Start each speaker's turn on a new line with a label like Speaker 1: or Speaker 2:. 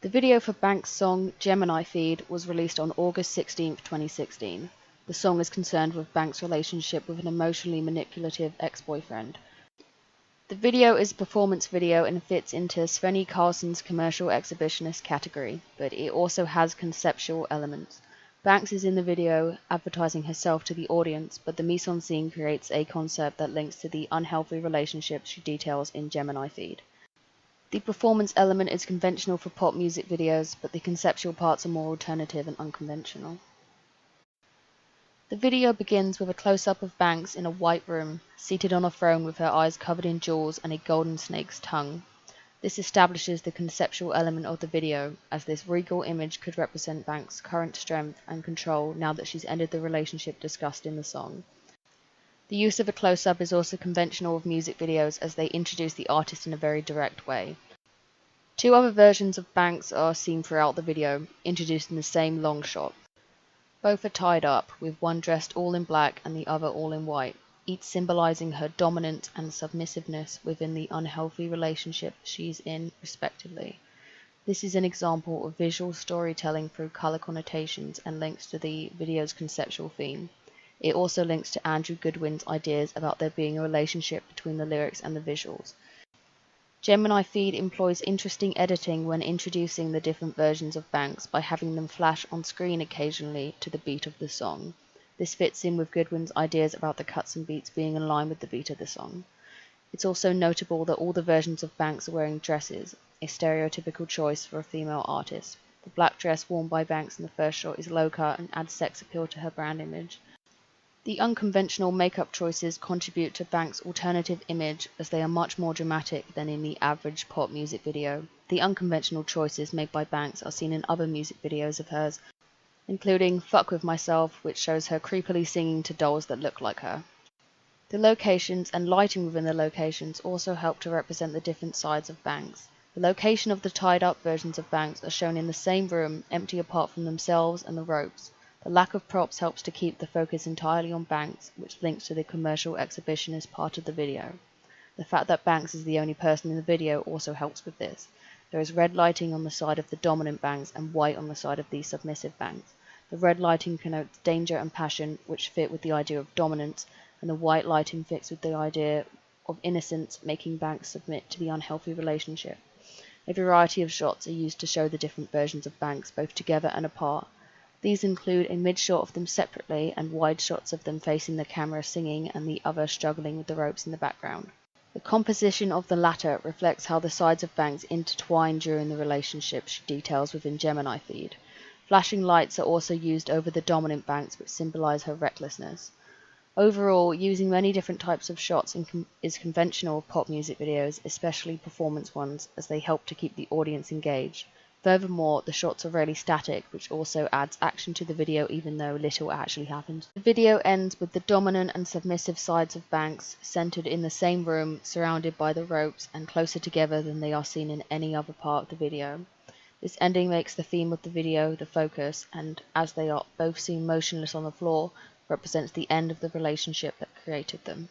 Speaker 1: The video for Banks' song "Gemini Feed" was released on August 16, 2016. The song is concerned with Banks' relationship with an emotionally manipulative ex-boyfriend. The video is a performance video and fits into Svenny Carlson's commercial exhibitionist category, but it also has conceptual elements. Banks is in the video advertising herself to the audience, but the mise-en-scene creates a concept that links to the unhealthy relationship she details in Gemini Feed. The performance element is conventional for pop music videos, but the conceptual parts are more alternative and unconventional. The video begins with a close-up of Banks in a white room, seated on a throne with her eyes covered in jewels and a golden snake's tongue. This establishes the conceptual element of the video, as this regal image could represent Banks' current strength and control now that she's ended the relationship discussed in the song. The use of a close-up is also conventional with music videos, as they introduce the artist in a very direct way. Two other versions of Banks are seen throughout the video, introduced in the same long shot. Both are tied up, with one dressed all in black and the other all in white, each symbolizing her dominance and submissiveness within the unhealthy relationship she's in, respectively. This is an example of visual storytelling through color connotations and links to the video's conceptual theme. It also links to Andrew Goodwin's ideas about there being a relationship between the lyrics and the visuals. Gemini Feed employs interesting editing when introducing the different versions of Banks by having them flash on screen occasionally to the beat of the song. This fits in with Goodwin's ideas about the cuts and beats being in line with the beat of the song. It's also notable that all the versions of Banks are wearing dresses, a stereotypical choice for a female artist. The black dress worn by Banks in the first shot is low-cut and adds sex appeal to her brand image. The unconventional makeup choices contribute to Banks' alternative image, as they are much more dramatic than in the average pop music video. The unconventional choices made by Banks are seen in other music videos of hers, including Fuck With Myself, which shows her creepily singing to dolls that look like her. The locations and lighting within the locations also help to represent the different sides of Banks. The location of the tied-up versions of Banks are shown in the same room, empty apart from themselves and the ropes. The lack of props helps to keep the focus entirely on Banks, which links to the commercial exhibitionist part of the video. The fact that Banks is the only person in the video also helps with this. There is red lighting on the side of the dominant Banks and white on the side of the submissive Banks. The red lighting connotes danger and passion, which fit with the idea of dominance, and the white lighting fits with the idea of innocence, making Banks submit to the unhealthy relationship. A variety of shots are used to show the different versions of Banks, both together and apart. These include a mid-shot of them separately and wide shots of them facing the camera singing and the other struggling with the ropes in the background. The composition of the latter reflects how the sides of Banks intertwine during the relationship she details within Gemini Feed. Flashing lights are also used over the dominant Banks, which symbolize her recklessness. Overall, using many different types of shots is conventional with pop music videos, especially performance ones, as they help to keep the audience engaged. Furthermore, the shots are rarely static, which also adds action to the video even though little actually happens. The video ends with the dominant and submissive sides of Banks centered in the same room, surrounded by the ropes and closer together than they are seen in any other part of the video. This ending makes the theme of the video the focus, and as they are both seen motionless on the floor, represents the end of the relationship that created them.